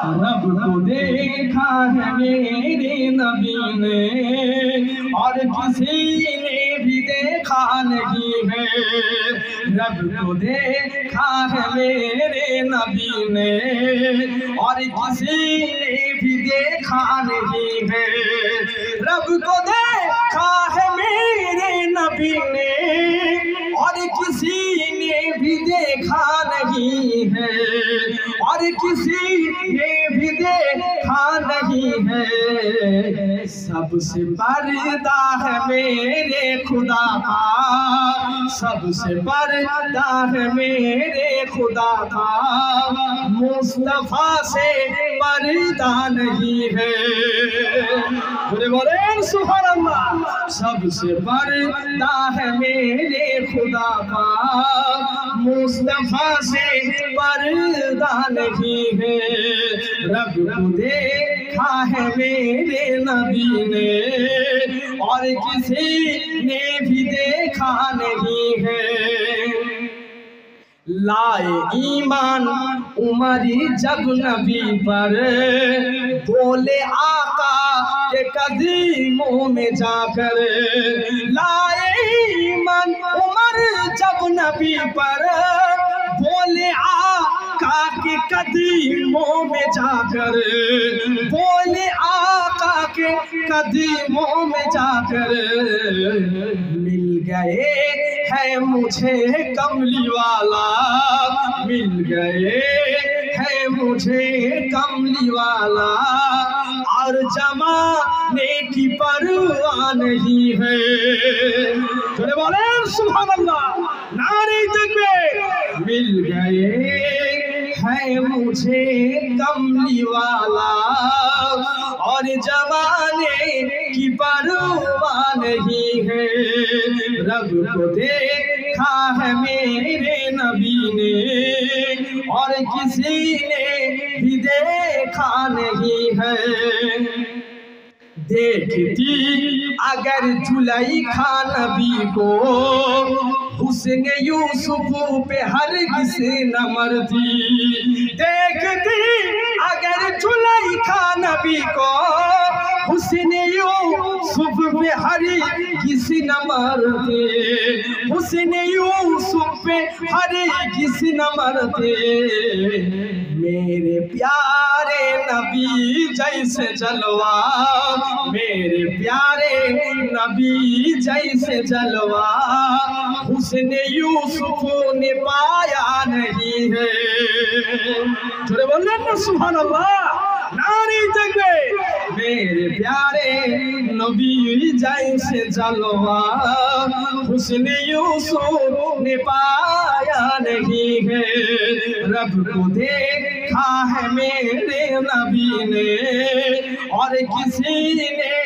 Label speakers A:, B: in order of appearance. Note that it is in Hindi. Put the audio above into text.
A: रब को देखा है मेरे नबी ने और किसी ने भी देखा नहीं है। रब को देखा है मेरे नबी ने और किसी ने भी देखा नहीं है। रब को देखा है मेरे नबी ने और किसी ने भी देखा नहीं है और किसी ने भी देखा नहीं है। सबसे पर्दा है मेरे खुदा का, सबसे पर्दा है मेरे खुदा का, मुस्तफा से पर्दा नहीं है। बोले सुभान अल्लाह। सबसे पर्दा है मेरे खुदा का, मुस्तफा से पर्दा नहीं है। रब को देखा है मेरे नबी ने और किसी ने भी देखा नहीं है। लाए ईमान उमरी जब नबी पर, बोले आका के कदमों में जाकर। लाए ईमान उमर जब नबी पर, बोले आका के कदमों में जाकर। बोले आका के कदमों में जाकर। मिल गए है मुझे कमली वाला, मिल गए है मुझे कमली वाला, और जमाने की परवाह नहीं है। चले बोले सुभान अल्लाह, नारे तकबीर। मिल गए है मुझे कमली वाला और जमाने की परवाह नहीं है। रब को देखा है मेरे नबी ने और किसी ने भी देखा नहीं है। देखती अगर जुलैखा नबी को, हुस्न यूसुफ पे हरगिज़ न मरती। देखती अगर जुलैखा नबी को, हुस्न यूसुफ पे हरगिज़ न मरते। हुस्न यूसुफ पे हरगिज़ न मरते। मेरे प्यारे नबी जैसे जलवा, मेरे प्यारे नबी जैसे जलवा, हुस्न यूसुफ ने पाया नहीं है। थोड़े बोल रहे ना सुभान अल्लाह, नारे तकबीर। मेरे प्यारे नबी जैसे जलवा, हुस्न यूसुफ ने पाया नहीं है। रब को देखा है मेरे नबी ने और किसी ने